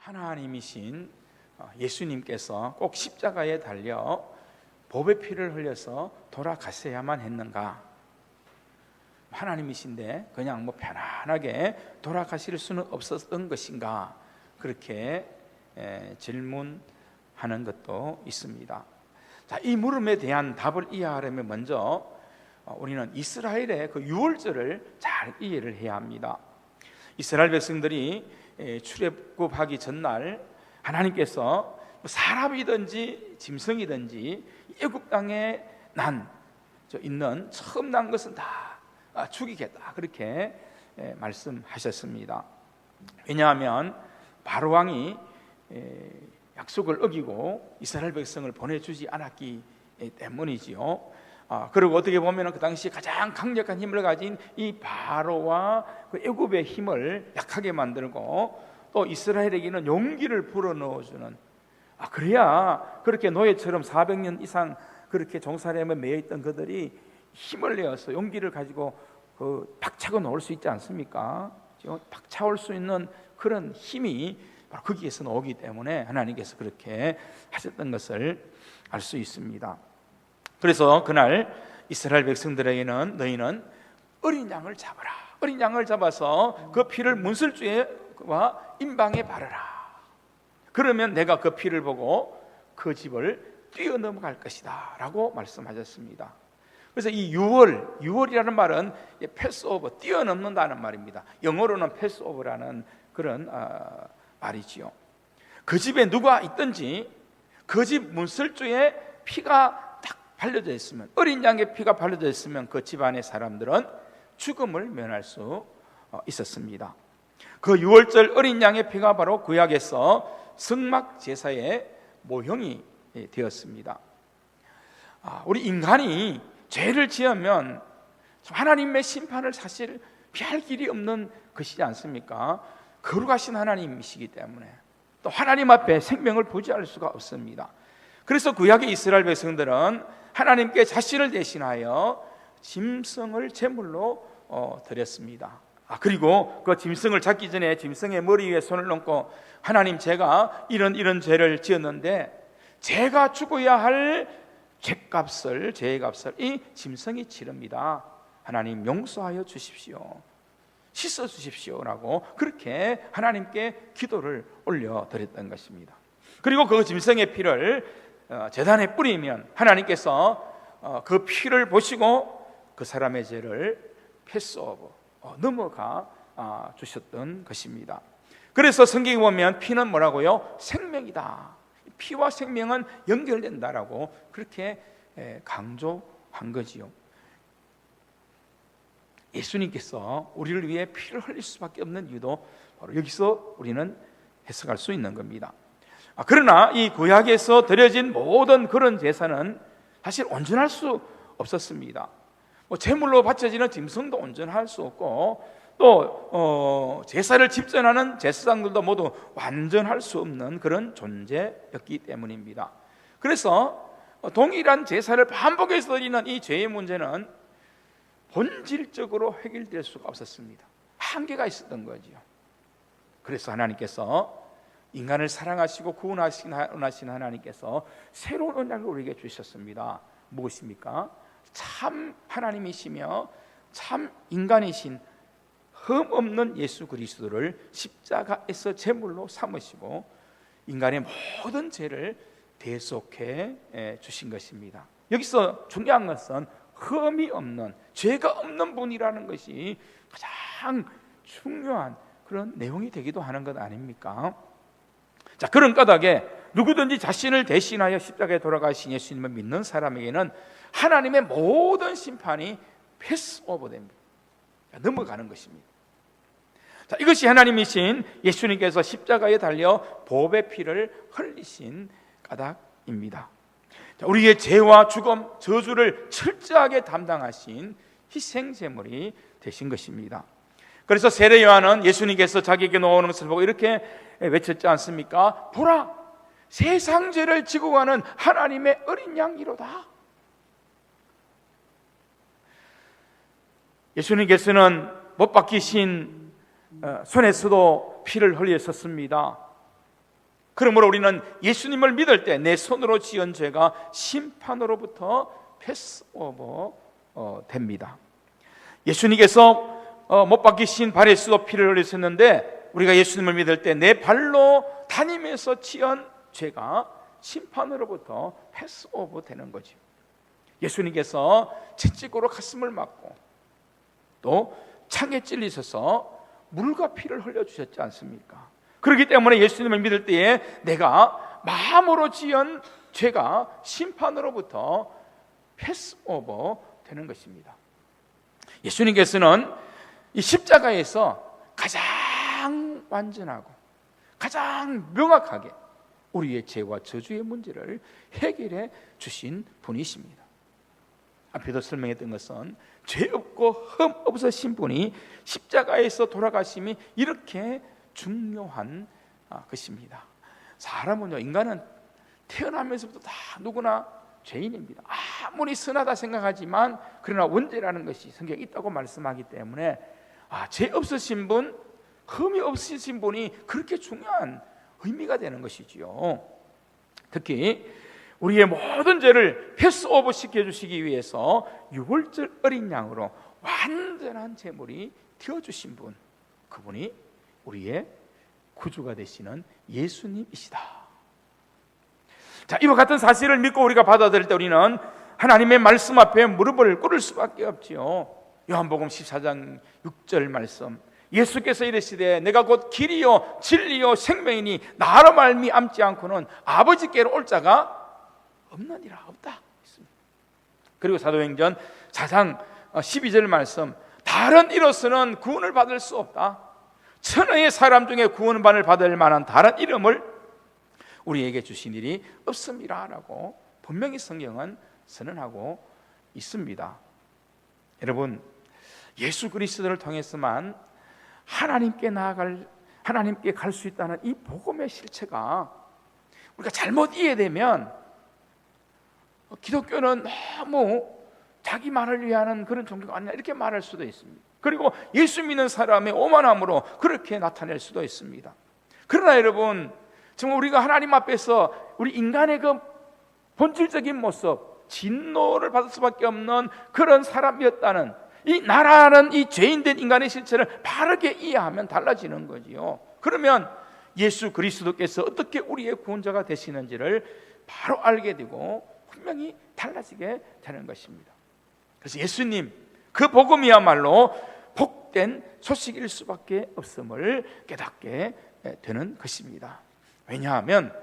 하나님이신 예수님께서 꼭 십자가에 달려 보배 피를 흘려서 돌아가셔야만 했는가? 하나님이신데 그냥 편안하게 돌아가실 수는 없었던 것인가? 그렇게 질문하는 것도 있습니다. 자, 이 물음에 대한 답을 이해하려면 먼저 우리는 이스라엘의 그 유월절을 잘 이해를 해야 합니다. 이스라엘 백성들이 출애굽하기 전날 하나님께서 사람이든지 짐승이든지 애굽 땅에 있는 처음 난 것은 다 죽이겠다, 그렇게 말씀하셨습니다. 왜냐하면 바로 왕이 약속을 어기고 이스라엘 백성을 보내주지 않았기 때문이지요. 그리고 어떻게 보면 그 당시 가장 강력한 힘을 가진 이 바로와 그 애굽의 힘을 약하게 만들고 또 이스라엘에게는 용기를 불어넣어주는, 그래야 그렇게 노예처럼 400년 이상 그렇게 종살이에 매여 있던 그들이 힘을 내어서 용기를 가지고 박차고 나올 수 있지 않습니까? 박차올 수 있는 그런 힘이 바로 거기에서 나오기 때문에 하나님께서 그렇게 하셨던 것을 알 수 있습니다. 그래서 그날 이스라엘 백성들에게는 너희는 어린 양을 잡아라, 어린 양을 잡아서 그 피를 문설주와 임방에 바르라. 그러면 내가 그 피를 보고 그 집을 뛰어넘어갈 것이다 라고 말씀하셨습니다. 그래서 이 유월이라는 말은 패스오버, 뛰어넘는다는 말입니다. 영어로는 패스오버라는 그런 말이지요. 그 집에 누가 있든지 그 집 문설주에 피가 딱 발려져 있으면, 어린 양의 피가 발려져 있으면 그 집안의 사람들은 죽음을 면할 수 있었습니다. 그 유월절 어린 양의 피가 바로 구약에서 성막 제사의 모형이 되었습니다. 우리 인간이 죄를 지으면 하나님의 심판을 사실 피할 길이 없는 것이지 않습니까? 거룩하신 하나님이시기 때문에 또 하나님 앞에 생명을 부지할 수가 없습니다. 그래서 구약의 이스라엘 백성들은 하나님께 자신을 대신하여 짐승을 제물로 드렸습니다. 그리고 그 짐승을 잡기 전에 짐승의 머리 위에 손을 얹고 하나님, 제가 이런 죄를 지었는데 제가 죽어야 할 죄의 값을 이 짐승이 치릅니다. 하나님 용서하여 주십시오, 씻어 주십시오라고 그렇게 하나님께 기도를 올려드렸던 것입니다. 그리고 그 짐승의 피를 제단에 뿌리면 하나님께서 그 피를 보시고 그 사람의 죄를 패스오버, 넘어가 주셨던 것입니다. 그래서 성경에 보면 피는 뭐라고요? 생명이다. 피와 생명은 연결된다라고 그렇게 강조한 거지요. 예수님께서 우리를 위해 피를 흘릴 수밖에 없는 이유도 바로 여기서 우리는 해석할 수 있는 겁니다. 그러나 이 구약에서 드려진 모든 그런 제사는 사실 온전할 수 없었습니다. 제물로 바쳐지는 짐승도 온전할 수 없고 또 제사를 집전하는 제사장들도 모두 완전할 수 없는 그런 존재였기 때문입니다. 그래서 동일한 제사를 반복해서 드리는 이 죄의 문제는 본질적으로 해결될 수가 없었습니다. 한계가 있었던 거죠. 그래서 하나님께서 인간을 사랑하시고 구원하신 하나님께서 새로운 언약을 우리에게 주셨습니다. 무엇입니까? 참 하나님이시며 참 인간이신 흠없는 예수 그리스도를 십자가에서 제물로 삼으시고 인간의 모든 죄를 대속해 주신 것입니다. 여기서 중요한 것은 흠이 없는, 죄가 없는 분이라는 것이 가장 중요한 그런 내용이 되기도 하는 것 아닙니까? 자, 그런 까닭에 누구든지 자신을 대신하여 십자가에 돌아가신 예수님을 믿는 사람에게는 하나님의 모든 심판이 패스오버됩니다. 넘어가는 것입니다. 자, 이것이 하나님이신 예수님께서 십자가에 달려 보배 피를 흘리신 까닭입니다. 자, 우리의 죄와 죽음, 저주를 철저하게 담당하신 희생제물이 되신 것입니다. 그래서 세례 요한은 예수님께서 자기에게 나오는 것을 보고 이렇게 외쳤지 않습니까? 보라, 세상 죄를 지고 가는 하나님의 어린 양이로다. 예수님께서는 못 박히신 손에서도 피를 흘리셨습니다. 그러므로 우리는 예수님을 믿을 때 내 손으로 지은 죄가 심판으로부터 패스오버 됩니다. 예수님께서 못 박히신 발에 수도 피를 흘리셨는데 우리가 예수님을 믿을 때 내 발로 다니면서 지은 죄가 심판으로부터 패스오버 되는 거죠. 예수님께서 채찍으로 가슴을 맞고 또 창에 찔리셔서 물과 피를 흘려주셨지 않습니까? 그렇기 때문에 예수님을 믿을 때에 내가 마음으로 지은 죄가 심판으로부터 패스오버 되는 것입니다. 예수님께서는 이 십자가에서 가장 완전하고 가장 명확하게 우리의 죄와 저주의 문제를 해결해 주신 분이십니다. 앞에도 설명했던 것은 죄 없고 흠 없으신 분이 십자가에서 돌아가심이 이렇게 중요한 것입니다. 사람은요, 인간은 태어나면서부터 다 누구나 죄인입니다. 아무리 선하다 생각하지만 그러나 원죄라는 것이 성경에 있다고 말씀하기 때문에 죄 없으신 분, 흠이 없으신 분이 그렇게 중요한 의미가 되는 것이지요. 특히 우리의 모든 죄를 패스오버 시켜주시기 위해서 유월절 어린 양으로 완전한 제물이 되어주신 분, 그분이 우리의 구주가 되시는 예수님이시다. 자, 이와 같은 사실을 믿고 우리가 받아들일 때 우리는 하나님의 말씀 앞에 무릎을 꿇을 수밖에 없지요. 요한복음 14장 6절 말씀, 예수께서 이르시되 내가 곧 길이요 진리요 생명이니 나로 말미암지 않고는 아버지께로 올 자가 없느니라. 없다. 그리고 사도행전 4장 12절 말씀, 다른 이로서는 구원을 받을 수 없다. 천하의 사람 중에 구원을 받을 만한 다른 이름을 우리에게 주신 일이 없습니다 라고 분명히 성경은 선언하고 있습니다. 여러분, 예수 그리스도를 통해서만 하나님께 갈 수 있다는 이 복음의 실체가 우리가 잘못 이해되면 기독교는 너무 자기만을 위하는 그런 종교가 아니라 이렇게 말할 수도 있습니다. 그리고 예수 믿는 사람의 오만함으로 그렇게 나타낼 수도 있습니다. 그러나 여러분, 정말 우리가 하나님 앞에서 우리 인간의 그 본질적인 모습, 진노를 받을 수밖에 없는 그런 사람이었다는 이 나라는 이 죄인된 인간의 실체를 바르게 이해하면 달라지는 거지요. 그러면 예수 그리스도께서 어떻게 우리의 구원자가 되시는지를 바로 알게 되고 분명히 달라지게 되는 것입니다. 그래서 예수님, 그 복음이야말로 복된 소식일 수밖에 없음을 깨닫게 되는 것입니다. 왜냐하면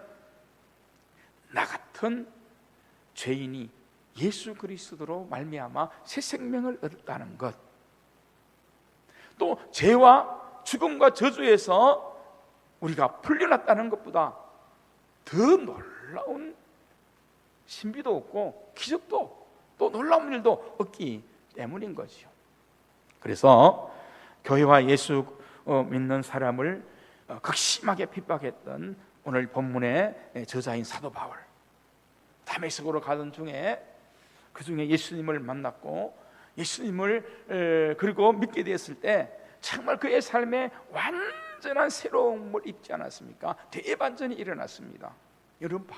나 같은 죄인이 예수 그리스도로 말미암아 새 생명을 얻었다는 것, 또 죄와 죽음과 저주에서 우리가 풀려났다는 것보다 더 놀라운 신비도 없고 기적도 또 놀라운 일도 없기 때문인 거죠. 그래서 교회와 예수 믿는 사람을 극심하게 핍박했던 오늘 본문의 저자인 사도 바울, 다메섹으로 가던 중에 그 중에 예수님을 만났고 예수님을 그리고 믿게 되었을 때 정말 그의 삶에 완전한 새로움을 입지 않았습니까? 대반전이 일어났습니다. 여러분,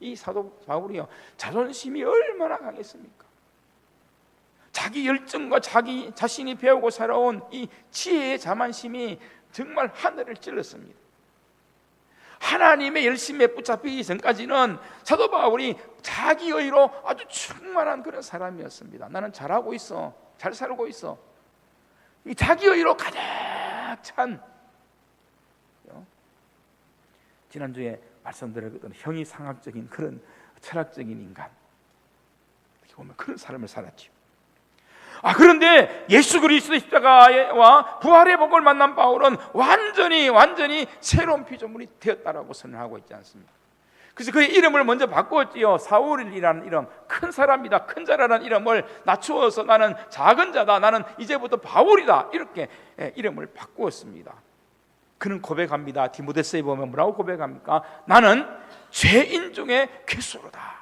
이 사도 바울이요, 자존심이 얼마나 강했습니까? 자기 열정과 자기 자신이 배우고 살아온 이 지혜의 자만심이 정말 하늘을 찔렀습니다. 하나님의 열심에 붙잡히기 전까지는 사도 바울이 자기의로 아주 충만한 그런 사람이었습니다. 나는 잘하고 있어, 잘 살고 있어, 이 자기의로 가득 찬, 지난주에 말씀드렸던 형이상학적인 그런 철학적인 인간, 이렇게 보면 그런 삶을 살았죠. 그런데 예수 그리스도의 십자가와 부활의 복을 만난 바울은 완전히 새로운 피조물이 되었다라고 선언하고 있지 않습니까? 그래서 그의 이름을 먼저 바꾸었지요. 사울이라는 이름, 큰 사람이다, 큰 자라는 이름을 낮추어서 나는 작은 자다, 나는 이제부터 바울이다, 이렇게 이름을 바꾸었습니다. 그는 고백합니다. 디모데서에 보면 뭐라고 고백합니까? 나는 죄인 중에 괴수로다.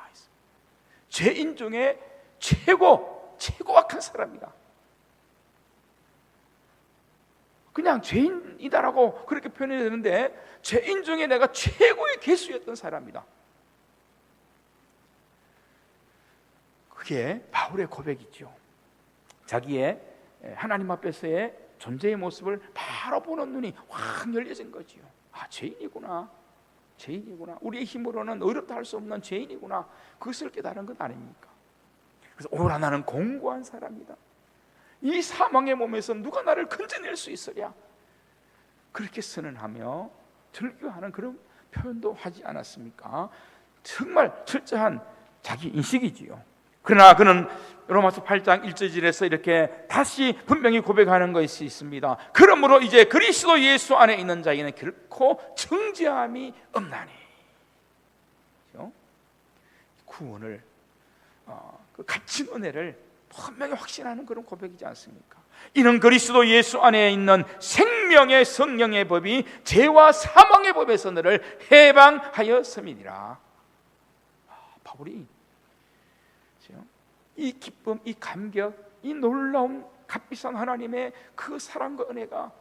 죄인 중에 최고 악한 사람이다. 그냥 죄인이다라고 그렇게 표현해야 되는데 죄인 중에 내가 최고의 괴수였던 사람이다. 그게 바울의 고백이죠. 자기의 하나님 앞에서의 존재의 모습을 바로 보는 눈이 확 열려진 거지요. 아, 죄인이구나. 우리의 힘으로는 어렵다 할 수 없는 죄인이구나. 그것을 깨달은 것 아닙니까? 그래서 오라, 나는 공고한 사람이다. 이 사망의 몸에서 누가 나를 건져낼 수 있으랴. 그렇게 선언하며 절규하는 그런 표현도 하지 않았습니까? 정말 철저한 자기 인식이지요. 그러나 그는 로마서 8장 1절에서 이렇게 다시 분명히 고백하는 것이 있습니다. 그러므로 이제 그리스도 예수 안에 있는 자에게는 결코 정죄함이 없나니. 구원을, 그 값진 은혜를 분명히 확신하는 그런 고백이지 않습니까? 이는 그리스도 예수 안에 있는 생명의 성령의 법이 죄와 사망의 법에서 너를 해방하였음이니라. 바울이 이 기쁨, 이 감격, 이 놀라운 값비싼 하나님의 그 사랑과 은혜가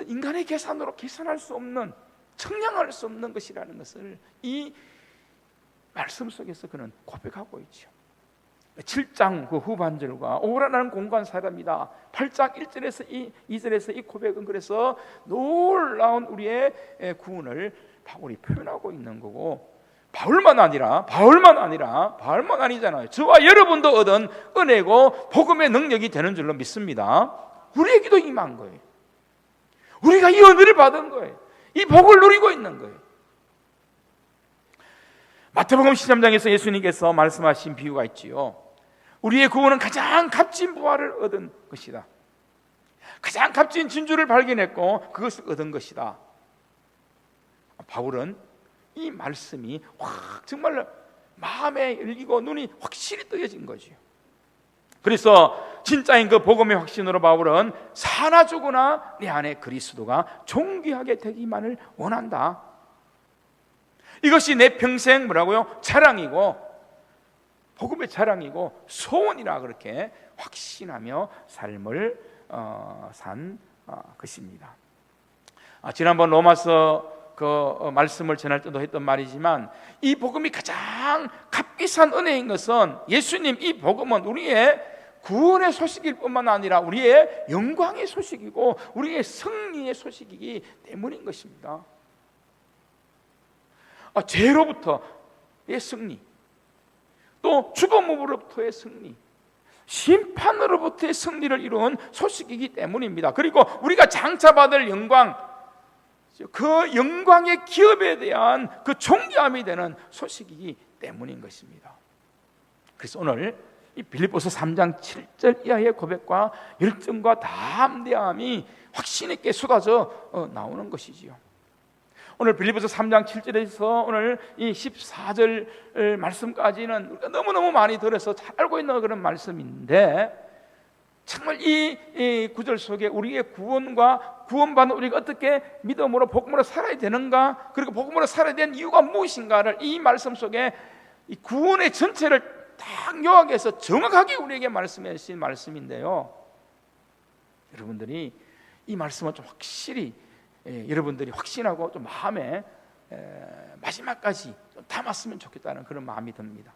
인간의 계산으로 계산할 수 없는, 청량할 수 없는 것이라는 것을 이 말씀 속에서 그는 고백하고 있죠. 7장 그 후반절과 오라라는 공간 사람이다. 8장 1절에서 2절에서 이 고백은 그래서 놀라운 우리의 구원을 바울이 표현하고 있는 거고, 바울만 아니잖아요. 저와 여러분도 얻은 은혜고 복음의 능력이 되는 줄로 믿습니다. 우리에게도 임한 거예요. 우리가 이 은혜를 받은 거예요. 이 복을 누리고 있는 거예요. 마태복음 13장에서 예수님께서 말씀하신 비유가 있지요. 우리의 구원은 가장 값진 부활을 얻은 것이다. 가장 값진 진주를 발견했고 그것을 얻은 것이다. 바울은 이 말씀이 확 정말 마음에 열리고 눈이 확실히 뜨여진 거죠. 그래서 진짜인 그 복음의 확신으로 바울은 사나 죽으나 내 안에 그리스도가 존귀하게 되기만을 원한다. 이것이 내 평생 자랑이고, 복음의 자랑이고 소원이라 그렇게 확신하며 삶을 산 것입니다. 지난번 로마서 그 말씀을 전할 때도 했던 말이지만, 이 복음이 가장 값비싼 은혜인 것은 예수님, 이 복음은 우리의 구원의 소식일 뿐만 아니라 우리의 영광의 소식이고 우리의 승리의 소식이기 때문인 것입니다. 죄로부터의 승리, 또 죽음으로부터의 승리, 심판으로부터의 승리를 이룬 소식이기 때문입니다. 그리고 우리가 장차 받을 영광, 그 영광의 기업에 대한 그 존귀함이 되는 소식이기 때문인 것입니다. 그래서 오늘 이 빌립보서 3장 7절 이하의 고백과 열정과 담대함이 확신 있게 쏟아져 나오는 것이지요. 오늘 빌립보서 3장 7절에서 오늘 이 14절 말씀까지는 우리가 너무너무 많이 들어서 잘 알고 있는 그런 말씀인데, 정말 이 구절 속에 우리의 구원과 구원받는 우리가 어떻게 믿음으로 복음으로 살아야 되는가, 그리고 복음으로 살아야 되는 이유가 무엇인가를 이 말씀 속에 이 구원의 전체를 딱 요약해서 정확하게 우리에게 말씀해 주신 말씀인데요. 여러분들이 이 말씀을 좀 확실히 여러분들이 확신하고 좀 마음에 마지막까지 좀 담았으면 좋겠다는 그런 마음이 듭니다.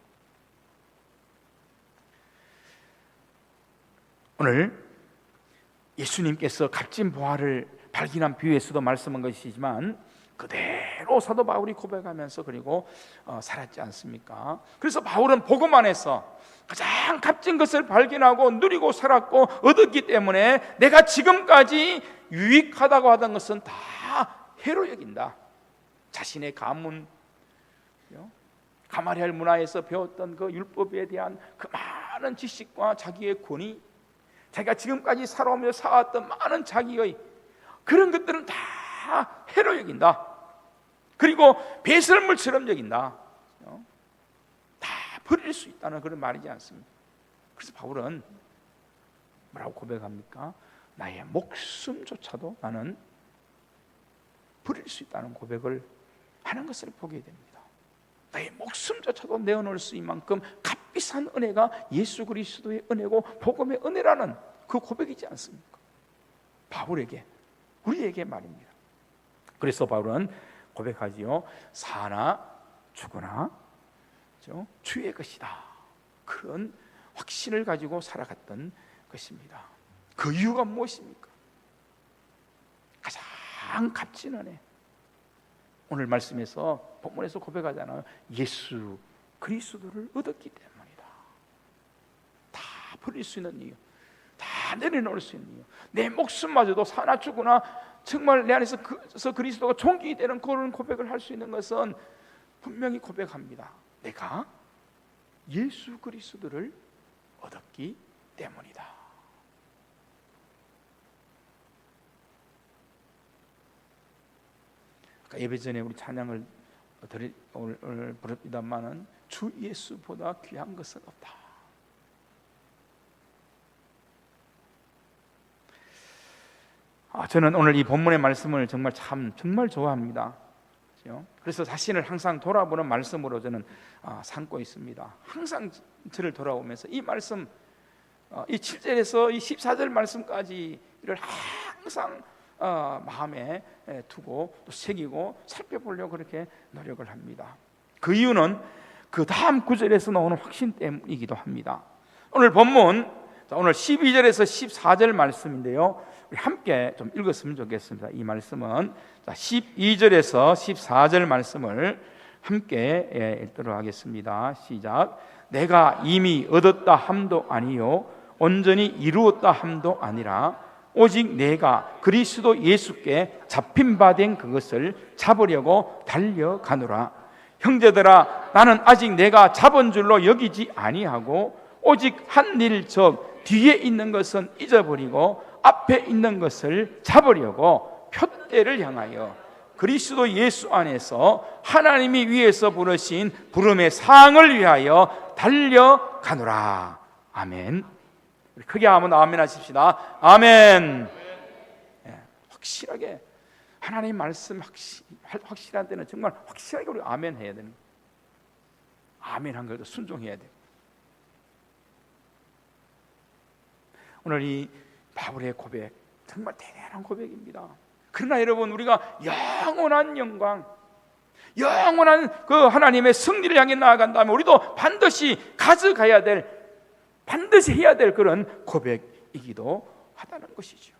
오늘 예수님께서 값진 부활을 발견한 비유에서도 말씀한 것이지만 그대로 사도 바울이 고백하면서 그리고 살았지 않습니까? 그래서 바울은 복음 안에서 가장 값진 것을 발견하고 누리고 살았고 얻었기 때문에 내가 지금까지 유익하다고 하던 것은 다 해로 여긴다. 자신의 가문, 가마리알 문화에서 배웠던 그 율법에 대한 그 많은 지식과 자기의 권위, 자기가 지금까지 살아오면서 쌓았던 많은 자기의 그런 것들은 다 해로 여긴다. 그리고 배설물처럼 여긴다. 다 버릴 수 있다는 그런 말이지 않습니까? 그래서 바울은 뭐라고 고백합니까? 나의 목숨조차도 나는 버릴 수 있다는 고백을 하는 것을 보게 됩니다. 나의 목숨조차도 내어놓을 수 있는 만큼 값비싼 은혜가 예수 그리스도의 은혜고 복음의 은혜라는 그 고백이지 않습니까? 바울에게, 우리에게 말입니다. 그래서 바울은 고백하지요. 사나 죽으나 주의 것이다. 그런 확신을 가지고 살아갔던 것입니다. 그 이유가 무엇입니까? 가장 값진 은혜. 오늘 말씀에서 본문에서 고백하잖아요. 예수 그리스도를 얻었기 때문이다. 다 버릴 수 있는 이유, 다 내려놓을 수 있는 이유, 내 목숨마저도 사나 죽으나 정말 내 안에서 그리스도가 존귀이 되는 그런 고백을 할 수 있는 것은 분명히 고백합니다. 내가 예수 그리스도를 얻었기 때문이다. 아까 예배 전에 우리 찬양을 오늘 부릅니다마는 주 예수보다 귀한 것은 없다. 저는 오늘 이 본문의 말씀을 정말 좋아합니다. 그래서 자신을 항상 돌아보는 말씀으로 저는 삼고 있습니다. 항상 저를 돌아오면서 이 말씀, 이 7절에서 이 14절 말씀까지를 항상 마음에 두고 또 새기고 살펴보려고 그렇게 노력을 합니다. 그 이유는 그 다음 9절에서 나오는 확신 때문이기도 합니다. 오늘 본문, 오늘 12절에서 14절 말씀인데요, 우리 함께 좀 읽었으면 좋겠습니다. 이 말씀은 12절에서 14절 말씀을 함께 읽도록 하겠습니다. 시작. 내가 이미 얻었다 함도 아니요 온전히 이루었다 함도 아니라 오직 내가 그리스도 예수께 잡힌 바 된 그것을 잡으려고 달려가노라. 형제들아, 나는 아직 내가 잡은 줄로 여기지 아니하고 오직 한 일 즉 뒤에 있는 것은 잊어버리고 앞에 있는 것을 잡으려고 표대를 향하여 그리스도 예수 안에서 하나님이 위에서 부르신 부름의 상을 위하여 달려가노라. 아멘. 우리 크게 한번 아멘 하십시다. 아멘. 확실하게 하나님 말씀 확실한 때는 정말 확실하게 우리 아멘 해야 되는, 아멘 한 것도 순종해야 돼. 오늘 이 바울의 고백 정말 대단한 고백입니다. 그러나 여러분, 우리가 영원한 영광, 영원한 그 하나님의 승리를 향해 나아간다면 우리도 반드시 가져가야 될, 반드시 해야 될 그런 고백이기도 하다는 것이죠.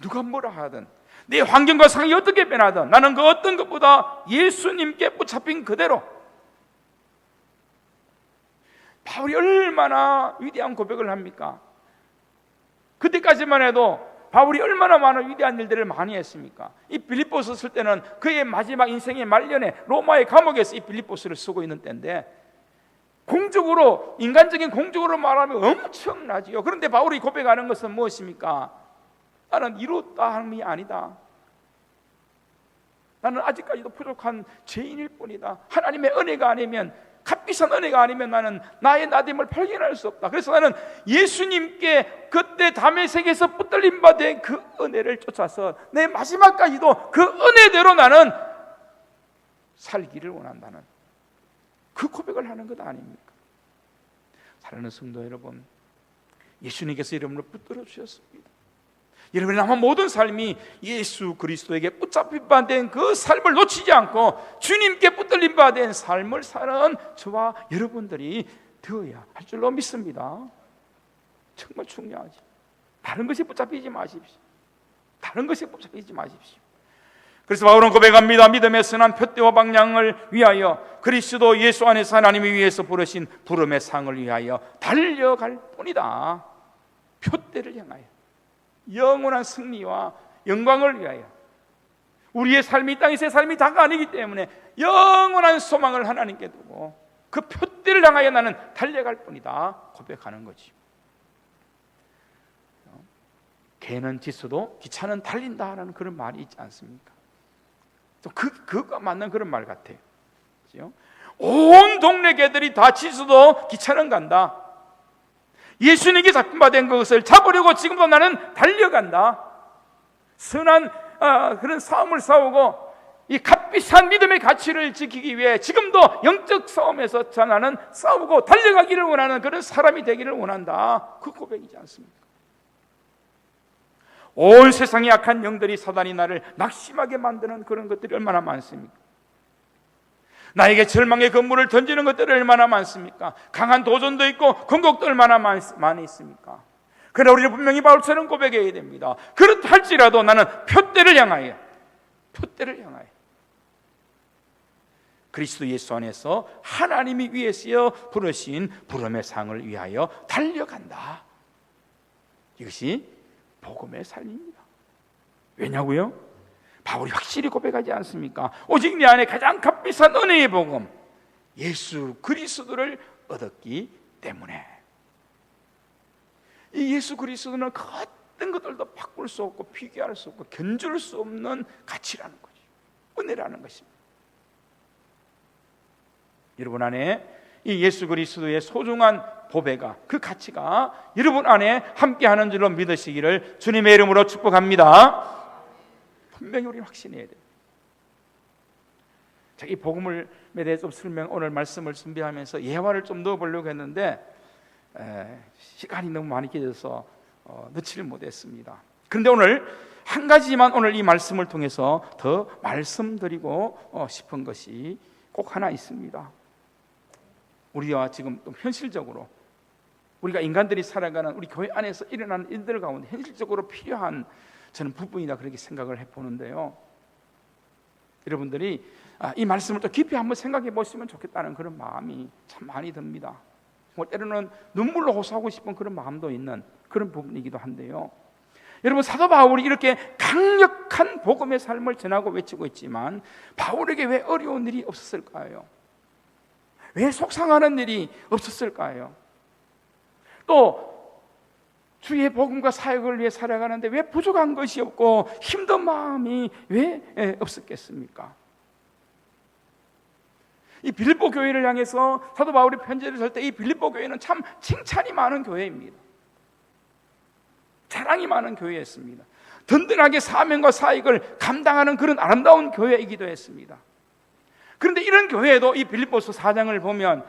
누가 뭐라 하든, 내 환경과 상황이 어떻게 변하든 나는 그 어떤 것보다 예수님께 붙잡힌 그대로. 바울이 얼마나 위대한 고백을 합니까? 그때까지만 해도 바울이 얼마나 많은 위대한 일들을 많이 했습니까? 이 빌립보서 쓸 때는 그의 마지막 인생의 말년에 로마의 감옥에서 이 빌립보서를 쓰고 있는 때인데, 공적으로, 인간적인 공적으로 말하면 엄청나지요. 그런데 바울이 고백하는 것은 무엇입니까? 나는 이루었다 함이 아니다. 나는 아직까지도 부족한 죄인일 뿐이다. 하나님의 은혜가 아니면, 값비싼 은혜가 아니면 나는 나의 나됨을 발견할 수 없다. 그래서 나는 예수님께 그때 다메섹에서 붙들림 바 된 그 은혜를 쫓아서 내 마지막까지도 그 은혜대로 나는 살기를 원한다는 그 고백을 하는 것 아닙니까? 사랑하는 성도 여러분, 예수님께서 이름으로 붙들어 주셨습니다. 여러분의 남은 모든 삶이 예수 그리스도에게 붙잡힌 바 된 그 삶을 놓치지 않고 주님께 붙들린 바 된 삶을 사는 저와 여러분들이 되어야 할 줄로 믿습니다. 정말 중요하지. 다른 것이 붙잡히지 마십시오. 다른 것이 붙잡히지 마십시오. 그래서 바울은 고백합니다. 믿음의 선한 표대와 방향을 위하여 그리스도 예수 안에서 하나님이 위해서 부르신 부름의 상을 위하여 달려갈 뿐이다. 표대를 향하여 영원한 승리와 영광을 위하여. 우리의 삶이, 땅에서의 삶이 다가 아니기 때문에 영원한 소망을 하나님께 두고 그 표대를 향하여 나는 달려갈 뿐이다 고백하는 거지. 개는 짖어도 기차는 달린다라는 그런 말이 있지 않습니까? 그것과 맞는 그런 말 같아요. 그렇죠? 온 동네 개들이 다 짖어도 기차는 간다. 예수님께 잡힌 바 된 것을 잡으려고 지금도 나는 달려간다. 선한 그런 싸움을 싸우고 이 값비싼 믿음의 가치를 지키기 위해 지금도 영적 싸움에서 나는 싸우고 달려가기를 원하는 그런 사람이 되기를 원한다. 그 고백이지 않습니까? 온 세상의 악한 영들이, 사단이 나를 낙심하게 만드는 그런 것들이 얼마나 많습니까? 나에게 절망의 건물을 던지는 것들이 얼마나 많습니까? 강한 도전도 있고 공격도 얼마나 많이 있습니까? 그러나 우리는 분명히 바울처럼 고백해야 됩니다. 그렇다 할지라도 나는 표대를 향하여 그리스도 예수 안에서 하나님이 위에서 부르신 부름의 상을 위하여 달려간다. 이것이 복음의 삶입니다. 왜냐고요? 바울이 확실히 고백하지 않습니까? 오직 내 안에 가장 값비싼 은혜의 복음, 예수 그리스도를 얻었기 때문에. 이 예수 그리스도는 그 어떤 것들도 바꿀 수 없고 비교할 수 없고 견줄 수 없는 가치라는 거죠. 은혜라는 것입니다. 여러분 안에 이 예수 그리스도의 소중한 보배가, 그 가치가 여러분 안에 함께하는 줄로 믿으시기를 주님의 이름으로 축복합니다. 분명히 우리는 확신해야 돼요. 자, 이 복음에 대해 좀 오늘 말씀을 준비하면서 예화를 좀 넣어보려고 했는데 시간이 너무 많이 길어서 넣지를 못했습니다. 그런데 오늘 한 가지만 오늘 이 말씀을 통해서 더 말씀드리고 싶은 것이 꼭 하나 있습니다. 우리와 지금 좀 현실적으로 우리가 인간들이 살아가는 우리 교회 안에서 일어나는 일들 가운데 현실적으로 필요한 저는 부분이다, 그렇게 생각을 해보는데요. 여러분들이 이 말씀을 또 깊이 한번 생각해 보시면 좋겠다는 그런 마음이 참 많이 듭니다. 뭐 때로는 눈물로 호소하고 싶은 그런 마음도 있는 그런 부분이기도 한데요. 여러분, 사도 바울이 이렇게 강력한 복음의 삶을 전하고 외치고 있지만 바울에게 왜 어려운 일이 없었을까요? 왜 속상하는 일이 없었을까요? 또 주의 복음과 사역을 위해 살아가는데 왜 부족한 것이 없고 힘든 마음이 왜 없었겠습니까? 이 빌립보 교회를 향해서 사도 바울이 편지를 쓸 때 이 빌립보 교회는 참 칭찬이 많은 교회입니다. 자랑이 많은 교회였습니다. 든든하게 사명과 사역을 감당하는 그런 아름다운 교회이기도 했습니다. 그런데 이런 교회에도 이 빌립보서 4장을 보면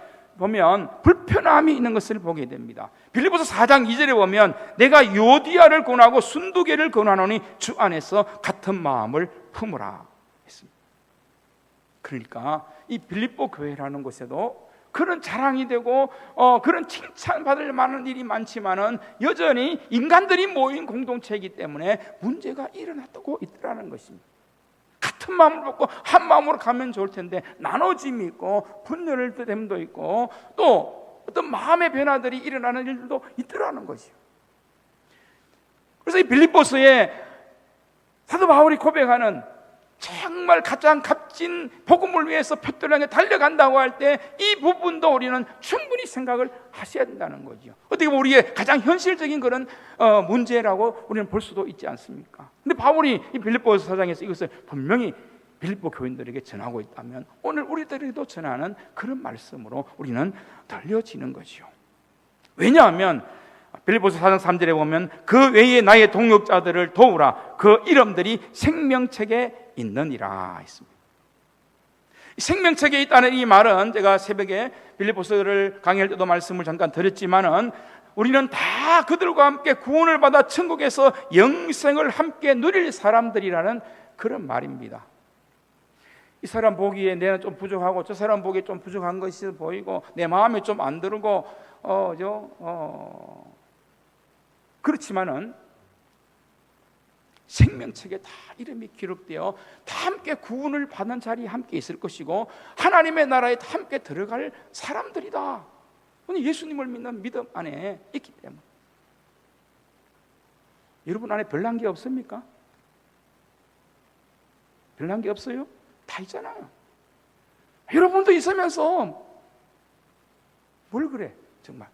불편함이 있는 것을 보게 됩니다. 빌립보서 4장 2절에 보면 내가 요디아를 권하고 순두개를 권하노니 주 안에서 같은 마음을 품으라 했습니다. 그러니까 이 빌립보 교회라는 곳에도 그런 자랑이 되고 그런 칭찬받을 만한 일이 많지만은 여전히 인간들이 모인 공동체이기 때문에 문제가 일어났다고 있더라는 것입니다. 같은 마음을 먹고 한 마음으로 가면 좋을 텐데 나눠짐이 있고 분열됨도 있고 또 어떤 마음의 변화들이 일어나는 일들도 있더라는 것이요. 그래서 이 빌립보서에 사도 바울이 고백하는 정말 가장 값진 복음을 위해서 표들하게 달려간다고 할 때 이 부분도 우리는 충분히 생각을 하셔야 된다는 거죠. 어떻게 보면 우리의 가장 현실적인 그런 문제라고 우리는 볼 수도 있지 않습니까? 근데 바울이 이 빌립보서 사장에서 이것을 분명히 빌립보 교인들에게 전하고 있다면 오늘 우리들에게도 전하는 그런 말씀으로 우리는 들려지는 거죠. 왜냐하면 빌립보서 4장 3절에 보면 그 외에 나의 동역자들을 도우라, 그 이름들이 생명책에 있느니라 했습니다. 생명책에 있다는 이 말은 제가 새벽에 빌립보서를 강의할 때도 말씀을 잠깐 드렸지만은 우리는 다 그들과 함께 구원을 받아 천국에서 영생을 함께 누릴 사람들이라는 그런 말입니다. 이 사람 보기에 내가 좀 부족하고 저 사람 보기에 좀 부족한 것이 보이고 내 마음에 좀 안 들고 그렇지만은 생명책에 다 이름이 기록되어 다 함께 구원을 받는 자리에 함께 있을 것이고 하나님의 나라에 다 함께 들어갈 사람들이다. 예수님을 믿는 믿음 안에 있기 때문에. 여러분 안에 별난 게 없습니까? 별난 게 없어요? 다 있잖아요. 여러분도 있으면서 뭘 그래 정말.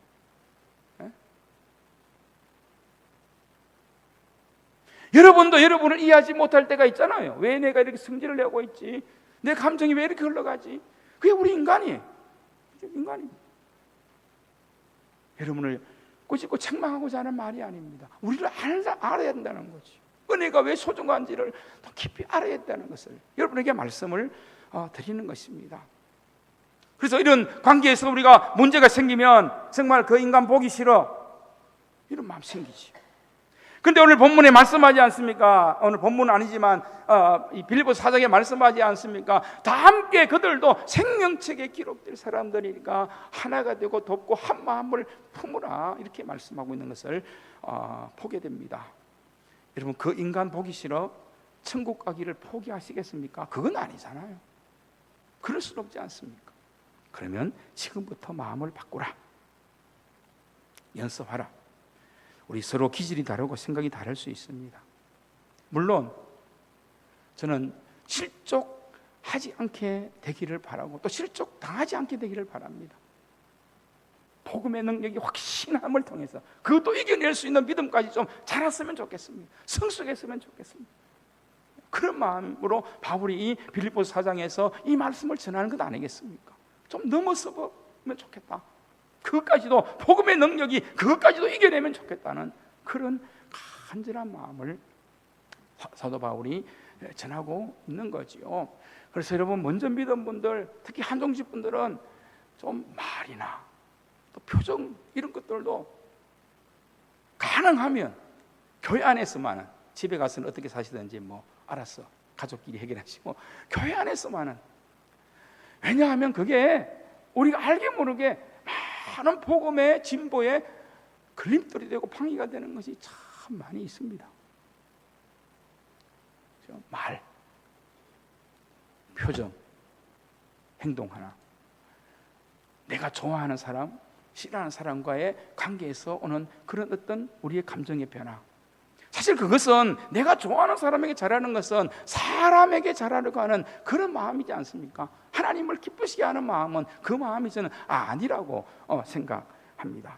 여러분도 여러분을 이해하지 못할 때가 있잖아요. 왜 내가 이렇게 성질을 내고 있지? 내 감정이 왜 이렇게 흘러가지? 그게 우리 인간이에요. 여러분을 꾸짖고 책망하고자 하는 말이 아닙니다. 우리를 알아야 된다는 거지. 은혜가 왜 소중한지를 더 깊이 알아야 된다는 것을 여러분에게 말씀을 드리는 것입니다. 그래서 이런 관계에서 우리가 문제가 생기면 정말 그 인간 보기 싫어 이런 마음 생기지. 근데 오늘 본문에 말씀하지 않습니까? 오늘 본문은 아니지만 이 빌립보서 4장에 말씀하지 않습니까? 다 함께 그들도 생명책에 기록될 사람들이니까 하나가 되고 돕고 한 마음을 품으라, 이렇게 말씀하고 있는 것을 보게 됩니다. 여러분, 그 인간 보기 싫어 천국 가기를 포기하시겠습니까? 그건 아니잖아요. 그럴 수는 없지 않습니까? 그러면 지금부터 마음을 바꾸라, 연습하라. 우리 서로 기질이 다르고 생각이 다를 수 있습니다. 물론 저는 실족하지 않게 되기를 바라고 또 실족당하지 않게 되기를 바랍니다. 복음의 능력이 확신함을 통해서 그것도 이겨낼 수 있는 믿음까지 좀 자랐으면 좋겠습니다. 성숙했으면 좋겠습니다. 그런 마음으로 바울이 이 빌립보서 4장에서 이 말씀을 전하는 것 아니겠습니까? 좀 넘어서 보면 좋겠다. 그것까지도, 복음의 능력이 그것까지도 이겨내면 좋겠다는 그런 간절한 마음을 사도 바울이 전하고 있는 거지요. 그래서 여러분, 먼저 믿은 분들, 특히 한정식 분들은 좀 말이나 또 표정 이런 것들도 가능하면 교회 안에서만은, 집에 가서는 어떻게 사시든지 뭐 알았어, 가족끼리 해결하시고, 교회 안에서만은. 왜냐하면 그게 우리가 알게 모르게 많은 복음의 진보에 걸림돌이 되고 방해가 되는 것이 참 많이 있습니다. 말, 표정, 행동 하나, 내가 좋아하는 사람, 싫어하는 사람과의 관계에서 오는 그런 어떤 우리의 감정의 변화. 사실 그것은 내가 좋아하는 사람에게 잘하는 것은 사람에게 잘하려고 하는 그런 마음이지 않습니까? 하나님을 기쁘시게 하는 마음은 그 마음이 저는 아니라고 생각합니다.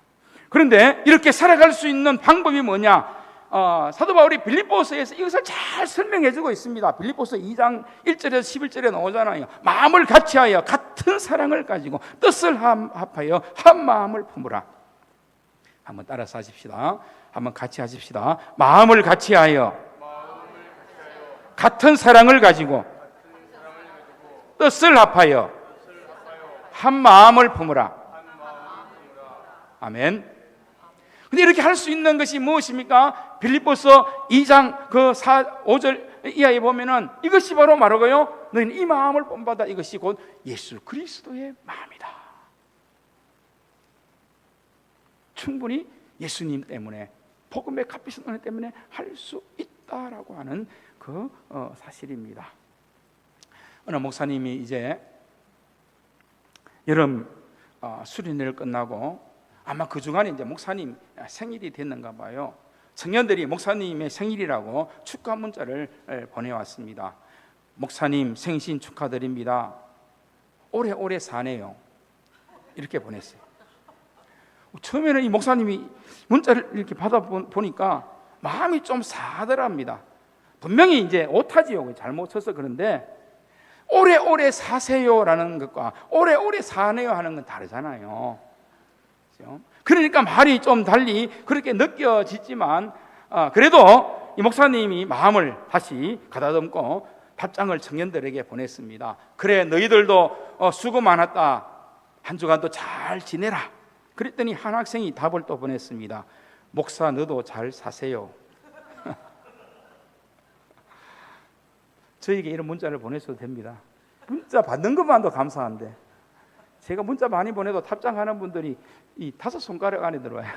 그런데 이렇게 살아갈 수 있는 방법이 뭐냐? 사도 바울이 빌립보서에서 이것을 잘 설명해주고 있습니다. 빌립보서 2장 1절에서 11절에 나오잖아요. 마음을 같이하여 같은 사랑을 가지고 뜻을 합하여 한 마음을 품으라. 한번 따라서 하십시다. 한번 같이 하십시다. 마음을 같이하여 같은 사랑을 가지고 뜻을 합하여 한 마음을 품으라. 아멘. 근데 이렇게 할 수 있는 것이 무엇입니까? 빌립보서 2장 5절 이하에 보면은 이것이 바로 말하고요, 너희는 이 마음을 본받아, 이것이 곧 예수 그리스도의 마음이다. 충분히 예수님 때문에, 복음의 값비싼 은혜 때문에 할 수 있다라고 하는 그 사실입니다. 어느 목사님이 이제 여름 수련회를 끝나고 아마 그 중간에 이제 목사님 생일이 됐는가 봐요. 청년들이 목사님의 생일이라고 축하 문자를 보내왔습니다. 목사님 생신 축하드립니다. 오래오래 사네요. 이렇게 보냈어요. 처음에는 이 목사님이 문자를 이렇게 받아보니까 마음이 좀 사더랍니다. 분명히 이제 오타지요. 잘못 쳐서 그런데 오래오래 사세요라는 것과 오래오래 사네요 하는 건 다르잖아요. 그러니까 말이 좀 달리 그렇게 느껴지지만 그래도 이 목사님이 마음을 다시 가다듬고 답장을 청년들에게 보냈습니다. 그래, 너희들도 수고 많았다. 한 주간도 잘 지내라. 그랬더니 한 학생이 답을 또 보냈습니다. 목사, 너도 잘 사세요. 저에게 이런 문자를 보내셔도 됩니다. 문자 받는 것만도 감사한데 제가 문자 많이 보내도 답장하는 분들이 이 5손가락 안에 들어와요.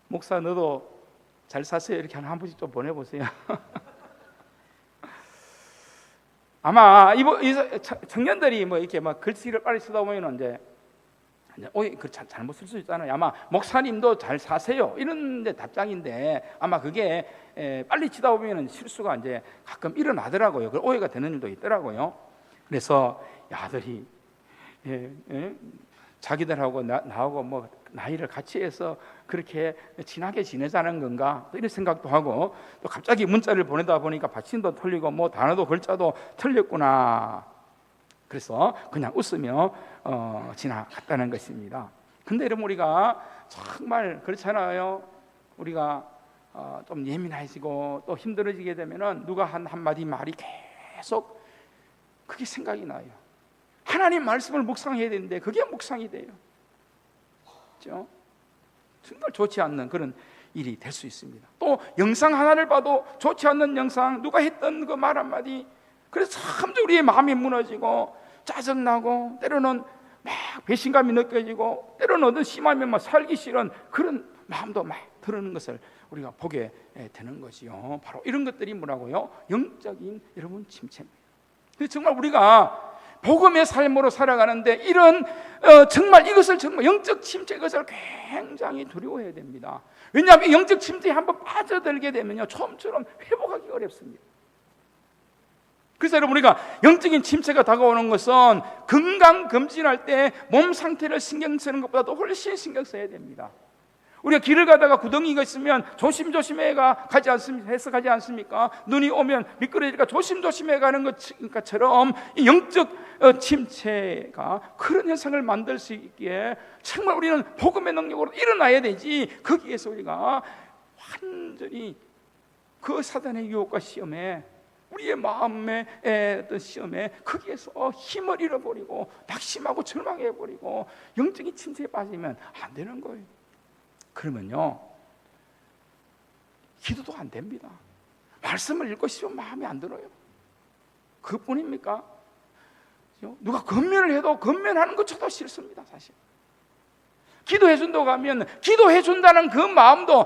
목사, 너도 잘 사세요. 이렇게 한 번씩 좀 보내보세요. 아마 이 청년들이 뭐 이렇게 막 글씨를 빨리 쓰다 보면 이제 그 잘못 쓸 수 있잖아요. 아마 목사님도 잘 사세요 이런 데 답장인데 아마 그게 빨리 치다 보면 실수가 이제 가끔 일어나더라고요. 그 오해가 되는 일도 있더라고요. 그래서 아들이 자기들하고 나하고 뭐 나이를 같이 해서 그렇게 친하게 지내자는 건가 이런 생각도 하고, 또 갑자기 문자를 보내다 보니까 받침도 틀리고 뭐 단어도 글자도 틀렸구나. 그래서 그냥 웃으며 지나갔다는 것입니다. 근데 여러분, 우리가 정말 그렇잖아요. 우리가 좀 예민해지고 또 힘들어지게 되면은 누가 한마디 말이 계속 그게 생각이 나요. 하나님 말씀을 묵상해야 되는데 그게 묵상이 돼요. 그렇죠? 정말 좋지 않는 그런 일이 될 수 있습니다. 또 영상 하나를 봐도 좋지 않는 영상, 누가 했던 그 말 한마디, 그래서 참 우리의 마음이 무너지고 짜증나고 때로는 막 배신감이 느껴지고 때로는 어떤 심하면 막 살기 싫은 그런 마음도 막 드는 것을 우리가 보게 되는 것이요. 바로 이런 것들이 뭐라고요? 영적인 여러분 침체입니다. 그래서 정말 우리가 복음의 삶으로 살아가는데 이런 정말 이것을 정말 영적 침체, 이것을 굉장히 두려워해야 됩니다. 왜냐하면 영적 침체에 한번 빠져들게 되면요, 처음처럼 회복하기 어렵습니다. 그래서 여러분, 우리가 영적인 침체가 다가오는 것은 건강검진할 때 몸 상태를 신경 쓰는 것보다도 훨씬 신경 써야 됩니다. 우리가 길을 가다가 구덩이가 있으면 조심조심해 가지 않습니까? 눈이 오면 미끄러지니까 조심조심해 가는 것처럼 이 영적 침체가 그런 현상을 만들 수 있기에 정말 우리는 복음의 능력으로 일어나야 되지, 거기에서 우리가 완전히 그 사단의 유혹과 시험에, 우리의 마음의 어떤 시험에 거기에서 힘을 잃어버리고 낙심하고 절망해버리고 영적인 침체에 빠지면 안 되는 거예요. 그러면요, 기도도 안 됩니다. 말씀을 읽고 싶으면 마음에 안 들어요. 그뿐입니까? 누가 건면을 해도 건면하는 것조차도 싫습니다. 사실 기도해 준다고 하면 기도해 준다는 그 마음도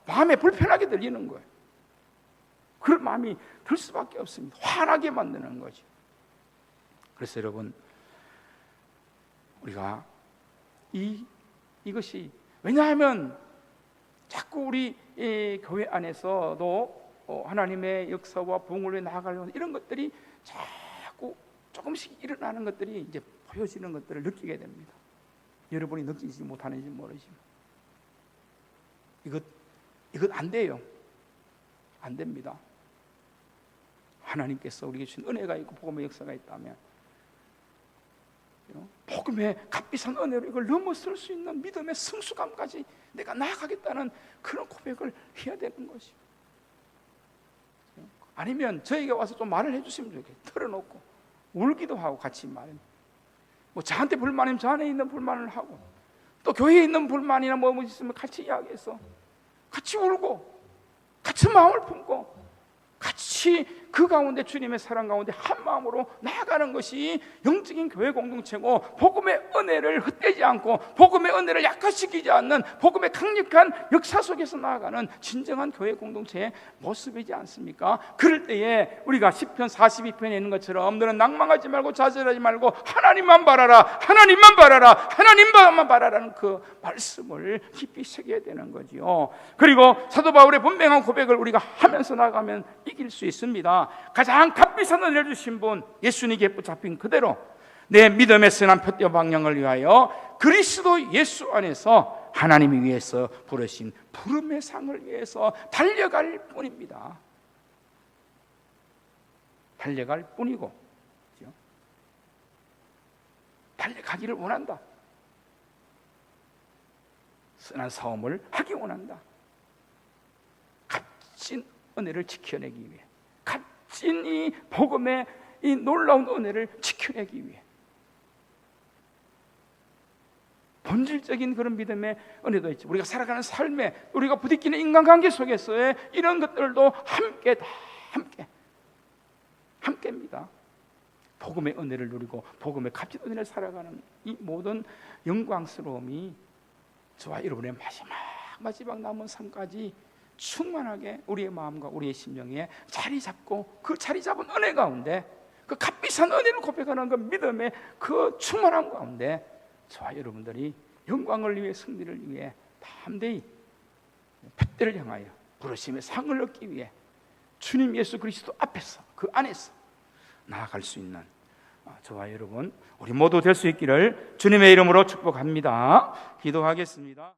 마음에 불편하게 들리는 거예요. 그런 마음이 들 수밖에 없습니다. 화나게 만드는 거죠. 그래서 여러분, 우리가 이것이, 왜냐하면 자꾸 우리 교회 안에서도 하나님의 역사와 부흥을 위해 나아가려는 이런 것들이 자꾸 조금씩 일어나는 것들이 이제 보여지는 것들을 느끼게 됩니다. 여러분이 느끼지 못하는지 모르지만 이것 안 돼요. 안 됩니다. 하나님께서 우리에게 주신 은혜가 있고 복음의 역사가 있다면 복음의 값비싼 은혜로 이걸 넘어설 수 있는 믿음의 성숙함까지 내가 나아가겠다는 그런 고백을 해야 되는 것이요. 아니면 저에게 와서 좀 말을 해주시면 좋겠어요. 털어놓고 울기도 하고 같이 말해. 뭐 저한테 불만이면 저 안에 있는 불만을 하고, 또 교회에 있는 불만이나 뭐 있으면 같이 이야기해서 같이 울고 같이 마음을 품고 같이 그 가운데 주님의 사랑 가운데 한 마음으로 나아가는 것이 영적인 교회 공동체고, 복음의 은혜를 헛되지 않고 복음의 은혜를 약화시키지 않는 복음의 강력한 역사 속에서 나아가는 진정한 교회 공동체의 모습이지 않습니까? 그럴 때에 우리가 시편 42편에 있는 것처럼 너는 낭망하지 말고 좌절하지 말고 하나님만 바라라, 하나님만 바라라, 하나님만 바라라는 그 말씀을 깊이 새겨야 되는 거지요. 그리고 사도 바울의 분명한 고백을 우리가 하면서 나가면 이길 수 있습니다. 가장 값비싼 은혜를 주신 분, 예수님께 붙잡힌 그대로 내 믿음의 선한 표대 방향을 위하여 그리스도 예수 안에서 하나님이 위해서 부르신 부름의 상을 위해서 달려갈 뿐입니다. 달려갈 뿐이고, 달려가기를 원한다. 선한 사움을 하기 원한다. 값진 은혜를 지켜내기 위해, 값진 이 복음의 이 놀라운 은혜를 지켜내기 위해, 본질적인 그런 믿음의 은혜도 있죠. 우리가 살아가는 삶에, 우리가 부딪히는 인간관계 속에서의 이런 것들도 함께, 다 함께입니다. 복음의 은혜를 누리고 복음의 값진 은혜를 살아가는 이 모든 영광스러움이 저와 여러분의 마지막 남은 삶까지 충만하게 우리의 마음과 우리의 심령에 자리 잡고, 그 자리 잡은 은혜 가운데, 그 값비싼 은혜를 고백하는 그 믿음의 그 충만함 가운데 저와 여러분들이 영광을 위해, 승리를 위해 담대히 푯대를 향하여 부르심의 상을 얻기 위해 주님 예수 그리스도 앞에서, 그 안에서 나아갈 수 있는 저와 여러분, 우리 모두 될 수 있기를 주님의 이름으로 축복합니다. 기도하겠습니다.